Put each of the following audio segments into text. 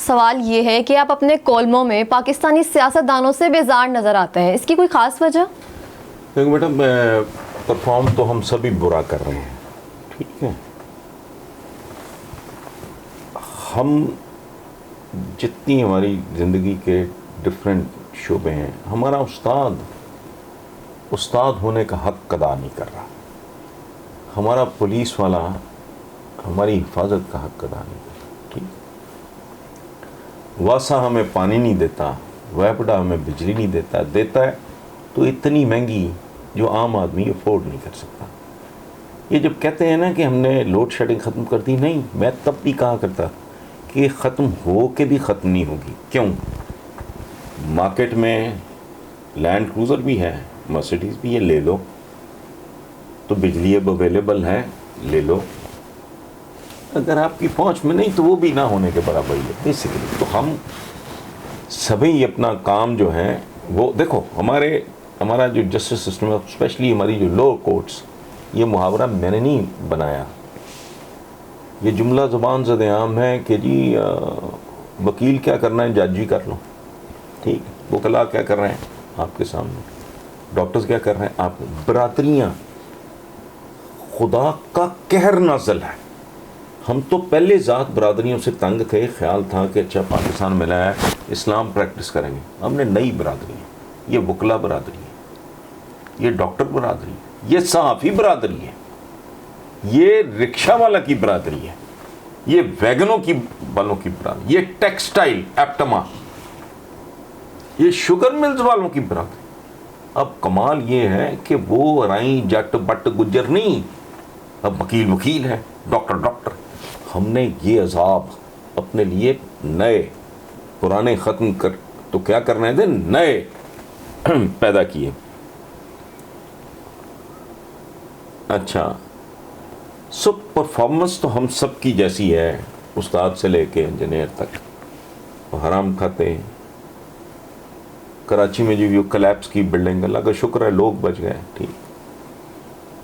سوال یہ ہے کہ آپ اپنے کولموں میں پاکستانی سیاستدانوں سے بیزار نظر آتے ہیں، اس کی کوئی خاص وجہ؟ دیکھو بیٹا، پرفارم تو ہم سبھی برا کر رہے ہیں، ٹھیک ہے. ہم جتنی ہماری زندگی کے ڈفرینٹ شعبے ہیں، ہمارا استاد ہونے کا حق ادا نہیں کر رہا. ہمارا پولیس والا ہماری حفاظت کا حق ادا نہیں کر رہا. ٹھیک، واسا ہمیں پانی نہیں دیتا، ویپڈا ہمیں بجلی نہیں دیتا ہے تو اتنی مہنگی جو عام آدمی افورڈ نہیں کر سکتا. یہ جب کہتے ہیں نا کہ ہم نے لوڈ شیڈنگ ختم کر دی، نہیں، میں تب بھی کہا کرتا کہ ختم ہو کے بھی ختم نہیں ہوگی. کیوں؟ مارکیٹ میں لینڈ کروزر بھی ہے، مرسیڈیز بھی ہے، لے لو. تو بجلی اب اویلیبل ہے، لے لو. اگر آپ کی پہنچ میں نہیں تو وہ بھی نہ ہونے کے برابر ہی ہے بیسیکلی. تو ہم سبھی اپنا کام جو ہے وہ دیکھو، ہمارا جو جسٹس سسٹم ہے، اسپیشلی ہماری جو لوور کورٹس، یہ محاورہ میں نے نہیں بنایا، یہ جملہ زبان زد عام ہے کہ جی وکیل کیا کرنا ہے، جج ہی کر لو. ٹھیک، وکلاء کیا کر رہے ہیں آپ کے سامنے، ڈاکٹرز کیا کر رہے ہیں آپ. برادریاں خدا کا قہر نازل ہے. ہم تو پہلے ذات برادریوں سے تنگ تھے، خیال تھا کہ اچھا پاکستان ملا ہے، اسلام پریکٹس کریں گے. ہم نے نئی برادری ہے، یہ وکلا برادری ہے، یہ ڈاکٹر برادری ہے، یہ صحافی برادری ہے، یہ رکشہ والا کی برادری ہے، یہ ویگنوں کی والوں کی برادری، یہ ٹیکسٹائل ایپٹما، یہ شوگر ملز والوں کی برادری. اب کمال یہ ہے کہ وہ رائیں جٹ بٹ گجر نہیں، اب وکیل ہے، ڈاکٹر. ہم نے یہ عذاب اپنے لیے نئے، پرانے ختم کر تو کیا کرنے تھے، نئے پیدا کیے. اچھا، سب پرفارمنس تو ہم سب کی جیسی ہے، استاد سے لے کے انجینئر تک. حرام کھاتے ہیں. کراچی میں جو کلیپس کی بلڈنگ، اللہ کا شکر ہے لوگ بچ گئے. ٹھیک،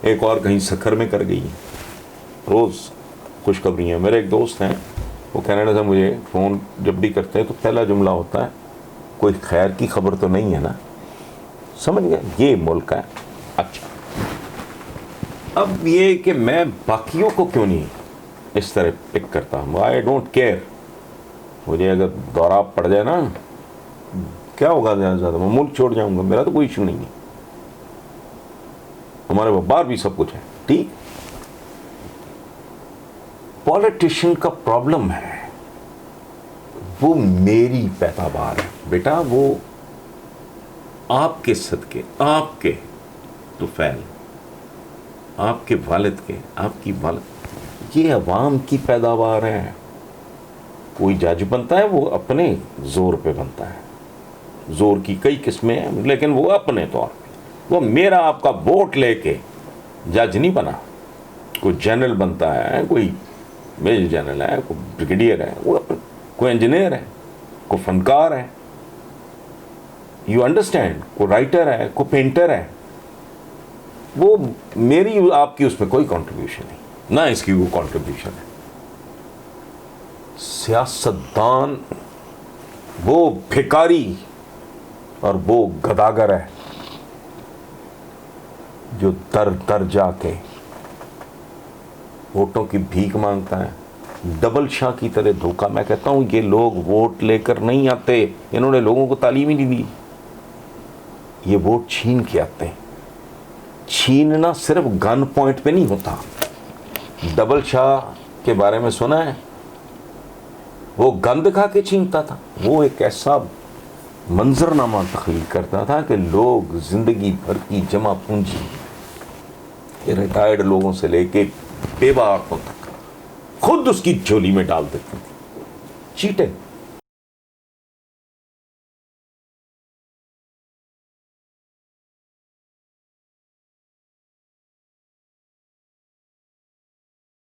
ایک اور کہیں سکھر میں کر گئی. روز خوشخبریاں. میرے ایک دوست ہیں، وہ کینیڈا سے مجھے فون جب بھی کرتے ہیں تو پہلا جملہ ہوتا ہے کوئی خیر کی خبر تو نہیں ہے نا. سمجھ گئے، یہ ملک ہے. اچھا، اب یہ کہ میں باقیوں کو کیوں نہیں اس طرح پک کرتا ہوں، آئی ڈونٹ کیئر. مجھے اگر دورہ پڑ جائے نا، کیا ہوگا زیادہ سے زیادہ میں ملک چھوڑ جاؤں گا، میرا تو کوئی ایشو نہیں ہے. ہمارے باہر بھی سب کچھ ہے. ٹھیک، پولیٹیشین کا پرابلم ہے، وہ میری پیداوار ہے بیٹا، وہ آپ کے صدقے، آپ کے طفیل، آپ کے والد کے، آپ کی والد، یہ عوام کی پیداوار ہے. کوئی جج بنتا ہے وہ اپنے زور پہ بنتا ہے. زور کی کئی قسمیں ہیں، لیکن وہ اپنے طور پہ. وہ میرا آپ کا ووٹ لے کے جج نہیں بنا. کوئی جنرل بنتا ہے، کوئی میجر جنرل ہے، کوئی بریگیڈیئر ہے، وہ کوئی انجینئر ہے، کوئی فنکار ہے. یو انڈرسٹینڈ، کوئی رائٹر ہے، کوئی پینٹر ہے. وہ میری آپ کی اس میں کوئی کنٹریبیوشن نہیں، نہ اس کی وہ کنٹریبیوشن ہے. سیاستدان وہ بھکاری اور وہ گداگر ہے جو در در جا کے ووٹوں کی بھیک مانگتا ہے، ڈبل شاہ کی طرح دھوکہ. میں کہتا ہوں یہ لوگ ووٹ لے کر نہیں آتے، انہوں نے لوگوں کو تعلیم ہی نہیں دی. یہ ووٹ چھین کے آتے ہیں. چھیننا صرف گن پوائنٹ پہ نہیں ہوتا. ڈبل شاہ کے بارے میں سنا ہے، وہ گند کھا کے چھینتا تھا. وہ ایک ایسا منظرنامہ تخلیق کرتا تھا کہ لوگ زندگی بھر کی جمع پونجی، ریٹائرڈ لوگوں سے لے کے بیوہ عورتوں تک، خود اس کی جھولی میں ڈال دیتی تھی. چیٹنگ.